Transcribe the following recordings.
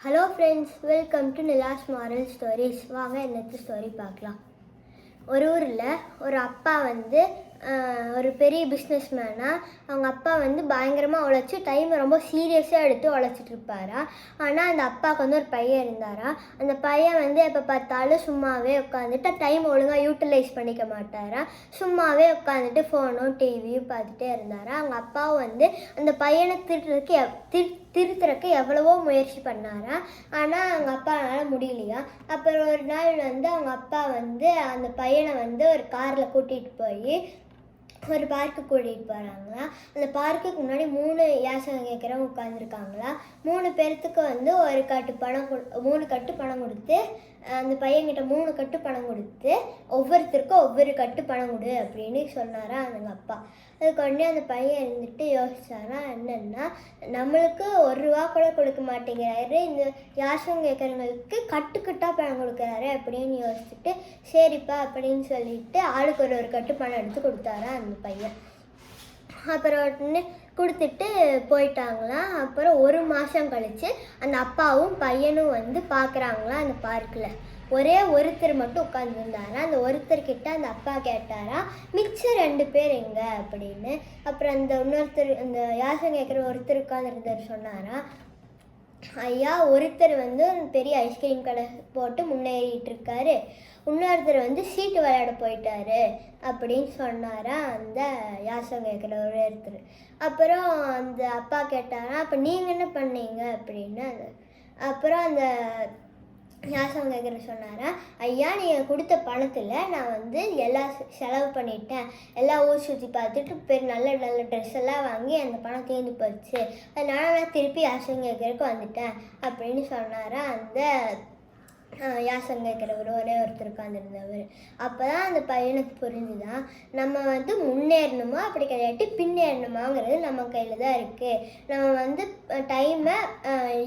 Hello friends, welcome to Nila's moral stories. வாங்க இன்னைக்கு story பார்க்கலாம். ஒரு ஊரில் ஒரு அப்பா ஒரு பெரிய பிஸ்னஸ் மேனாக அவங்க அப்பா பயங்கரமாக உழைச்சி டைமை ரொம்ப சீரியஸாக எடுத்து உழைச்சிட்டு இருப்பாரா. ஆனால் அந்த அப்பாவுக்கு ஒரு பையன் இருந்தாரா. அந்த பையன் எப்போ பார்த்தாலும் சும்மாவே உட்காந்துட்டு டைம் ஒழுங்காக யூட்டிலைஸ் பண்ணிக்க மாட்டாரா. சும்மாவே உட்காந்துட்டு ஃபோனும் டிவியும் பார்த்துட்டே இருந்தாரா. அவங்க அப்பாவும் அந்த பையனை திருத்துறதுக்கு எவ்வளவோ முயற்சி பண்ணாரா. ஆனால் அவங்க அப்பாவால் முடியலையா. அப்புறம் ஒரு நாள் அவங்க அப்பா அந்த பையனை ஒரு காரில் கூட்டிகிட்டு போய் ஒரு பார்க்கு கூட்டிகிட்டு போகிறாங்களா. அந்த பார்க்குக்கு முன்னாடி 3 யாசகம் கேட்குறவங்க உட்காந்துருக்காங்களா. 3 பேர்த்துக்கு ஒரு கட்டு பணம் 3 கட்டு பணம் கொடுத்து அந்த பையன்கிட்ட 3 கட்டு பணம் கொடுத்து ஒவ்வொருத்தருக்கும் ஒவ்வொரு கட்டு பணம் கொடு அப்படின்னு சொன்னாரா அவங்க அப்பா. அதுக்கு அந்த பையன் யோசிச்சாரா, என்னென்னா நம்மளுக்கு 1 ரூபா கூட கொடுக்க மாட்டேங்கிறாரு, இந்த யாசகம் கேட்குறவங்களுக்கு கட்டுக்கட்டாக பணம் கொடுக்குறாரு அப்படின்னு யோசிச்சுட்டு சரிப்பா அப்படின்னு சொல்லிட்டு ஆளுக்கு ஒரு கட்டு பணம் எடுத்து கொடுத்தாரா அந்த பையன். அப்புறம் கொடுத்துட்டு போயிட்டாங்களாம். அப்புறம் 1 மாதம் கழித்து அந்த அப்பாவும் பையனும் பார்க்குறாங்களாம். அந்த பார்க்கில் ஒரே ஒருத்தர் மட்டும் உட்காந்துருந்தாரா. அந்த ஒருத்தர்கிட்ட அந்த அப்பா கேட்டாரா, மிச்சம் 2 பேர் எங்கே அப்படின்னு. அப்புறம் அந்த யாசகம் கேட்குற ஒருத்தர் உட்காந்துருந்தார் சொன்னாரா, ஐயா ஒருத்தர் பெரிய ஐஸ்கிரீம் கடை போட்டு முன்னேறிட்டு இருக்காரு, இன்னொருத்தர் சீட்டு விளையாட போயிட்டாரு அப்படின்னு சொன்னாரா அந்த யாசகம் கேட்குற ஒருத்தர். அப்புறம் அந்த அப்பா கேட்டாரா, அப்போ நீங்கள் என்ன பண்ணீங்க அப்படின்னு. அப்புறம் அந்த யாசகம் கேட்குற சொன்னாரா, ஐயா நீங்கள் கொடுத்த பணத்தில் நான் எல்லாம் செலவு பண்ணிட்டேன், எல்லாம் ஊர் சுற்றி பார்த்துட்டு நல்ல நல்ல ட்ரெஸ் எல்லாம் வாங்கி அந்த பணம் தீர்ந்து போச்சு, அதனால நான் திருப்பி யாசகம் கேட்குறதுக்கு வந்துட்டேன் அப்படின்னு சொன்னாரா அந்த யாசகம் கேட்குறவர் ஒரே ஒருத்தர் உட்காந்துருந்தவர். அப்போ தான் அந்த பையனுக்கு புரிஞ்சுதான், நம்ம முன்னேறணுமா அப்படி கிடையாட்டி பின்னேறணுமாங்கிறது நம்ம கையில் தான் இருக்குது. நம்ம டைமை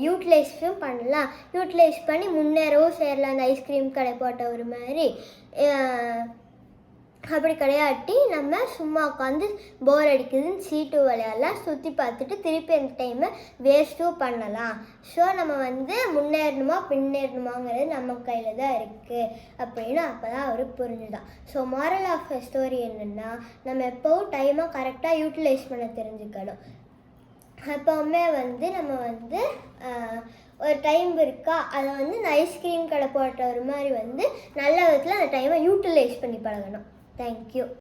யூட்டிலைஸும் பண்ணலாம், யூட்டிலைஸ் பண்ணி முன்னேறவும் சேரலாம். அந்த ஐஸ்கிரீம் கடை போட்ட ஒரு மாதிரி அப்படி கிடையாட்டி நம்ம சும்மா உட்காந்து போர் அடிக்குதுன்னு சீட்டு விளையாடலாம், சுற்றி பார்த்துட்டு திருப்பி அந்த டைமை வேஸ்ட்டும் பண்ணலாம். ஸோ நம்ம முன்னேறணுமா பின்னேறணுமாங்கிறது நம்ம கையில் தான் இருக்குது அப்படின்னு அப்போ தான் அவருக்கு புரிஞ்சுதான். So moral of the story என்னென்னா, நம்ம எப்போவும் டைமை கரெக்டாக யூட்டிலைஸ் பண்ண தெரிஞ்சுக்கணும். எப்போவுமே நம்ம ஒரு டைம் இருக்கா, அதை இந்த ஐஸ்கிரீம் கடை போட்ட ஒரு மாதிரி நல்ல விதத்தில் அந்த டைமை யூட்டிலைஸ் பண்ணி பழகணும். Thank you.